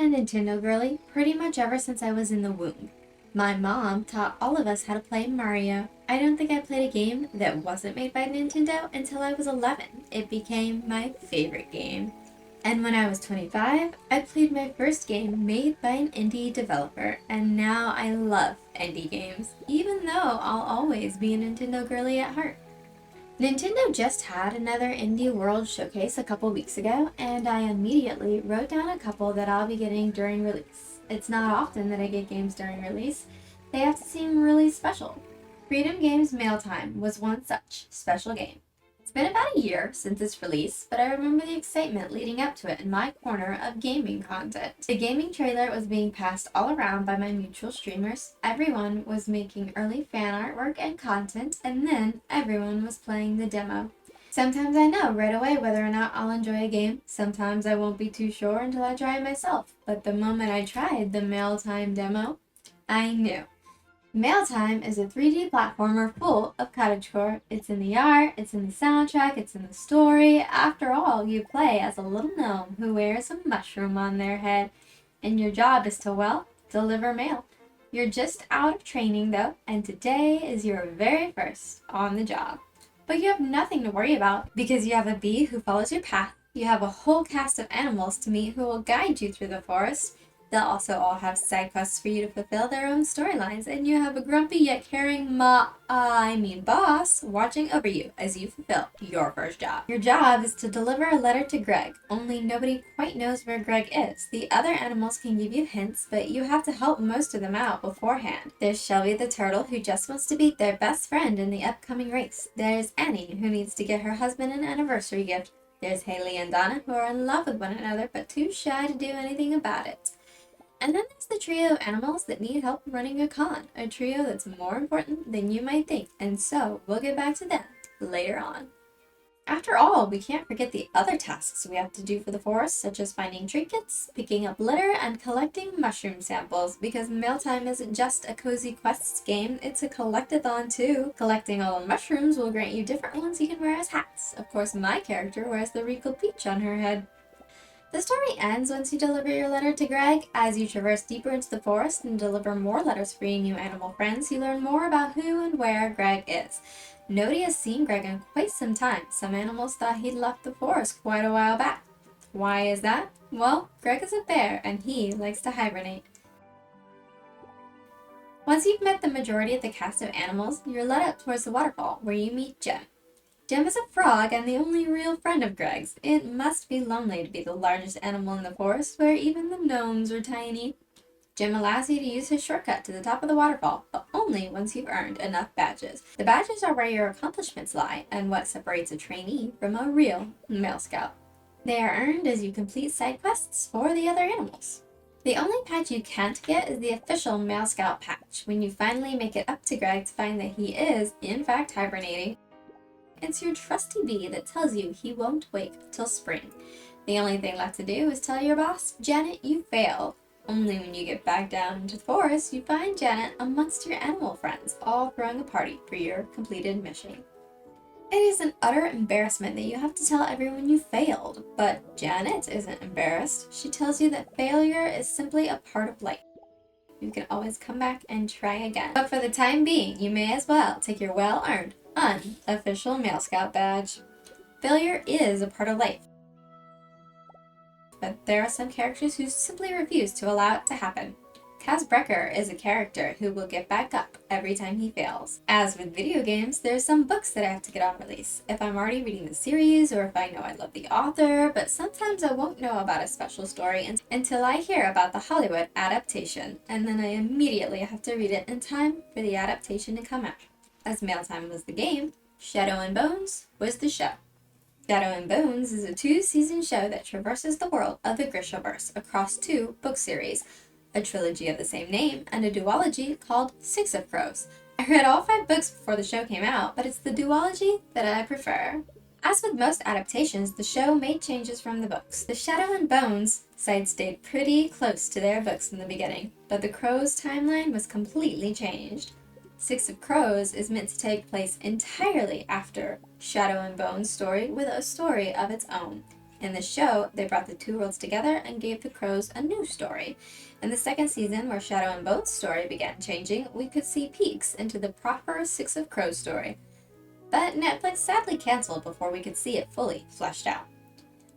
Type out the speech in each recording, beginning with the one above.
a Nintendo girly pretty much ever since I was in the womb. My mom taught all of us how to play Mario. I don't think I played a game that wasn't made by Nintendo until I was 11. It became my favorite game. And when I was 25, I played my first game made by an indie developer, and now I love indie games, even though I'll always be a Nintendo girly at heart. Nintendo just had another Indie World Showcase a couple weeks ago, and I immediately wrote down a couple that I'll be getting during release. It's not often that I get games during release. They have to seem really special. Freedom Games Mail Time was one such special game. It's been about a year since its release, but I remember the excitement leading up to it in my corner of gaming content. The gaming trailer was being passed all around by my mutual streamers. Everyone was making early fan artwork and content, and then everyone was playing the demo. Sometimes I know right away whether or not I'll enjoy a game. Sometimes I won't be too sure until I try it myself. But the moment I tried the Mail Time demo, I knew. Mail Time is a 3D platformer full of cottagecore. It's in the art, it's in the soundtrack, it's in the story. After all, you play as a little gnome who wears a mushroom on their head, and your job is to, well, deliver mail. You're just out of training though, and today is your very first on the job. But you have nothing to worry about because you have a bee who follows your path. You have a whole cast of animals to meet who will guide you through the forest. They'll also all have side quests for you to fulfill their own storylines, and you have a grumpy yet caring boss watching over you as you fulfill your first job. Your job is to deliver a letter to Greg, only nobody quite knows where Greg is. The other animals can give you hints, but you have to help most of them out beforehand. There's Shelby the turtle, who just wants to beat their best friend in the upcoming race. There's Annie, who needs to get her husband an anniversary gift. There's Haley and Donna, who are in love with one another, but too shy to do anything about it. And then there's the trio of animals that need help running a con, a trio that's more important than you might think, and so we'll get back to them later on. After all, we can't forget the other tasks we have to do for the forest, such as finding trinkets, picking up litter, and collecting mushroom samples, because Mail Time isn't just a cozy quests game, it's a collectathon too. Collecting all the mushrooms will grant you different ones you can wear as hats. Of course, my character wears the regal peach on her head. The story ends once you deliver your letter to Greg. As you traverse deeper into the forest and deliver more letters for your new animal friends, you learn more about who and where Greg is. Nobody has seen Greg in quite some time. Some animals thought he'd left the forest quite a while back. Why is that? Well, Greg is a bear and he likes to hibernate. Once you've met the majority of the cast of animals, you're led up towards the waterfall where you meet Jem. Jem is a frog and the only real friend of Greg's. It must be lonely to be the largest animal in the forest, where even the gnomes are tiny. Jem allows you to use his shortcut to the top of the waterfall, but only once you've earned enough badges. The badges are where your accomplishments lie, and what separates a trainee from a real Mail Scout. They are earned as you complete side quests for the other animals. The only patch you can't get is the official Mail Scout patch. When you finally make it up to Greg to find that he is, in fact, hibernating, it's your trusty bee that tells you he won't wake till spring. The only thing left to do is tell your boss, Janet, you failed. Only when you get back down into the forest, you find Janet amongst your animal friends, all throwing a party for your completed mission. It is an utter embarrassment that you have to tell everyone you failed, but Janet isn't embarrassed. She tells you that failure is simply a part of life. You can always come back and try again. But for the time being, you may as well take your well-earned unofficial Mail Scout badge. Failure is a part of life, but there are some characters who simply refuse to allow it to happen. Kaz Brekker is a character who will get back up every time he fails. As with video games, there's some books that I have to get on release. If I'm already reading the series, or if I know I love the author, but sometimes I won't know about a special story until I hear about the Hollywood adaptation, and then I immediately have to read it in time for the adaptation to come out. As Mail Time was the game, Shadow and Bones was the show. Shadow and Bones is a 2-season show that traverses the world of the Grishaverse across 2 book series, a trilogy of the same name, and a duology called Six of Crows. I read all 5 books before the show came out, but it's the duology that I prefer. As with most adaptations, the show made changes from the books. The Shadow and Bones side stayed pretty close to their books in the beginning, but the Crows timeline was completely changed. Six of Crows is meant to take place entirely after Shadow and Bone's story, with a story of its own. In the show, they brought the two worlds together and gave the crows a new story. In the second season, where Shadow and Bone's story began changing, we could see peeks into the proper Six of Crows story. But Netflix sadly canceled before we could see it fully fleshed out.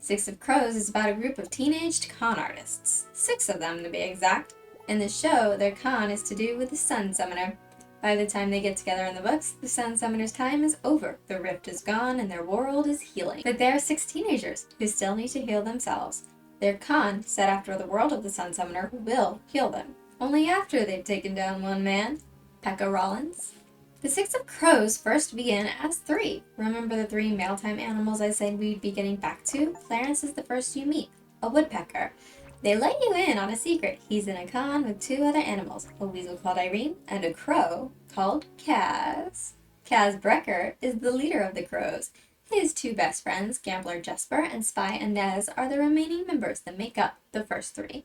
Six of Crows is about a group of teenaged con artists, 6 of them to be exact. In the show, their con is to do with the Sun Summoner. By the time they get together in the books, the Sun Summoner's time is over, the rift is gone, and their world is healing. But there are 6 teenagers who still need to heal themselves. Their con, set after the world of the Sun Summoner, will heal them, only after they've taken down one man, Pekka Rollins. The Six of Crows first began as 3. Remember the 3 male-time animals I said we'd be getting back to? Clarence is the first you meet, a woodpecker. They let you in on a secret. He's in a con with 2 other animals, a weasel called Irene and a crow called Kaz. Kaz Brecker is the leader of the crows. His 2 best friends, gambler Jesper and spy Inez, are the remaining members that make up the first 3.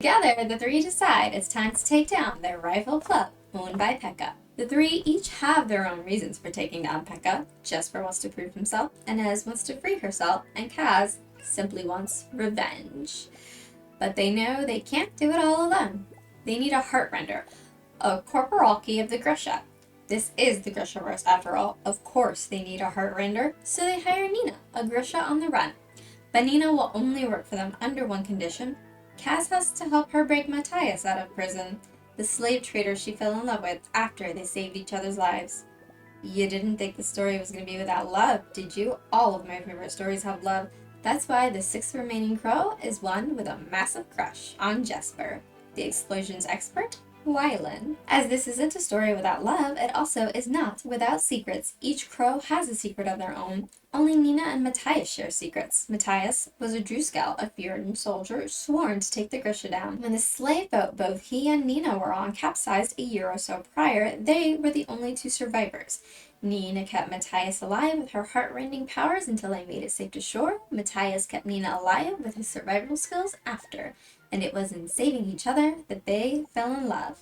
Together, the 3 decide it's time to take down their rival club, owned by Pekka. The 3 each have their own reasons for taking down Pekka. Jesper wants to prove himself, Inez wants to free herself, and Kaz simply wants revenge. But they know they can't do it all alone. They need a Heartrender, a corporalkey of the Grisha. This is the Grishaverse after all. Of course they need a Heartrender, so they hire Nina, a Grisha on the run. But Nina will only work for them under one condition. Kaz has to help her break Matthias out of prison, the slave trader she fell in love with after they saved each other's lives. You didn't think the story was going to be without love, did you? All of my favorite stories have love. That's why the 6th remaining crow is one with a massive crush on Jesper, the explosions expert, Wylan. As this isn't a story without love, it also is not without secrets. Each crow has a secret of their own. Only Nina and Matthias share secrets. Matthias was a Druskel, a feared soldier sworn to take the Grisha down. When the slave boat both he and Nina were on capsized a year or so prior, they were the only 2 survivors. Nina kept Matthias alive with her heart-rending powers until they made it safe to shore. Matthias kept Nina alive with his survival skills after, and it was in saving each other that they fell in love.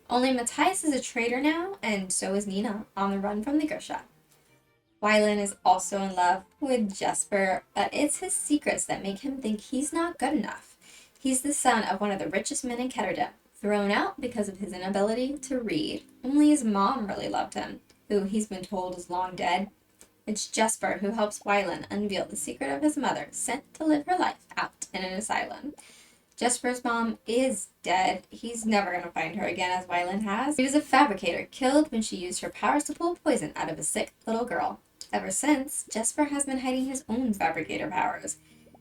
Only Matthias is a traitor now, and so is Nina, on the run from the Grisha. Wylan is also in love with Jesper, but it's his secrets that make him think he's not good enough. He's the son of one of the richest men in Ketterdam, thrown out because of his inability to read. Only his mom really loved him, who he's been told is long dead. It's Jesper who helps Wylan unveil the secret of his mother, sent to live her life out in an asylum. Jesper's mom is dead. He's never going to find her again, as Wylan has. She was a fabricator, killed when she used her powers to pull poison out of a sick little girl. Ever since, Jesper has been hiding his own fabricator powers.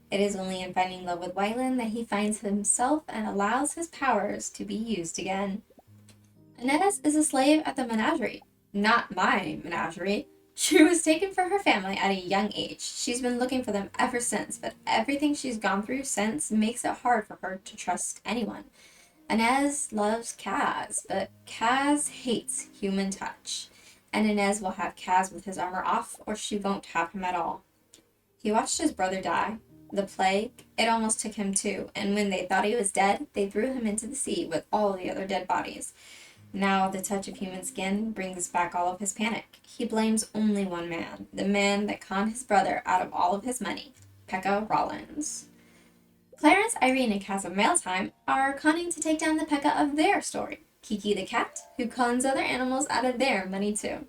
It is only in finding love with Wylan that he finds himself and allows his powers to be used again. Inez is a slave at the menagerie. Not my menagerie. She was taken from her family at a young age. She's been looking for them ever since, but everything she's gone through since makes it hard for her to trust anyone. Inez loves Kaz, but Kaz hates human touch. And Inez will have Kaz with his armor off, or she won't have him at all. He watched his brother die. The plague, it almost took him too, and when they thought he was dead, they threw him into the sea with all the other dead bodies. Now the touch of human skin brings back all of his panic. He blames only one man, the man that conned his brother out of all of his money, Pekka Rollins. Clarence, Irene, and Kaz of Mailtime are conning to take down the Pekka of their story, Kiki the cat, who cons other animals out of their money too.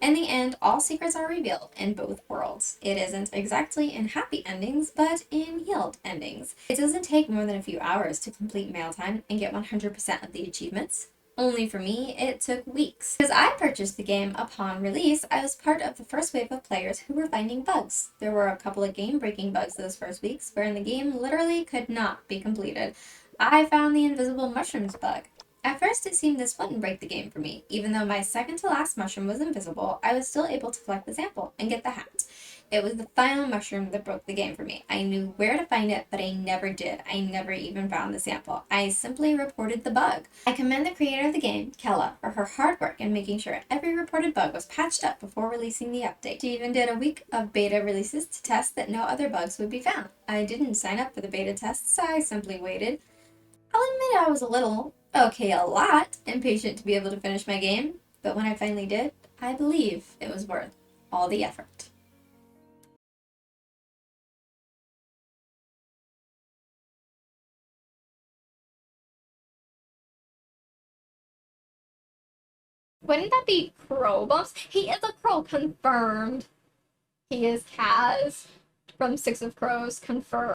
In the end, all secrets are revealed in both worlds. It isn't exactly in happy endings, but in healed endings. It doesn't take more than a few hours to complete Mailtime and get 100% of the achievements. Only for me, it took weeks. Because I purchased the game upon release, I was part of the first wave of players who were finding bugs. There were a couple of game-breaking bugs those first weeks, wherein the game literally could not be completed. I found the invisible mushrooms bug. At first, it seemed this wouldn't break the game for me. Even though my second to last mushroom was invisible, I was still able to collect the sample and get the hat. It was the final mushroom that broke the game for me. I knew where to find it, but I never did. I never even found the sample. I simply reported the bug. I commend the creator of the game, Kella, for her hard work in making sure every reported bug was patched up before releasing the update. She even did a week of beta releases to test that no other bugs would be found. I didn't sign up for the beta tests, I simply waited. I'll admit I was a lot, impatient to be able to finish my game, but when I finally did, I believe it was worth all the effort. Wouldn't that be Crow Bumps? He is a crow, confirmed. He is Kaz from Six of Crows, confirmed.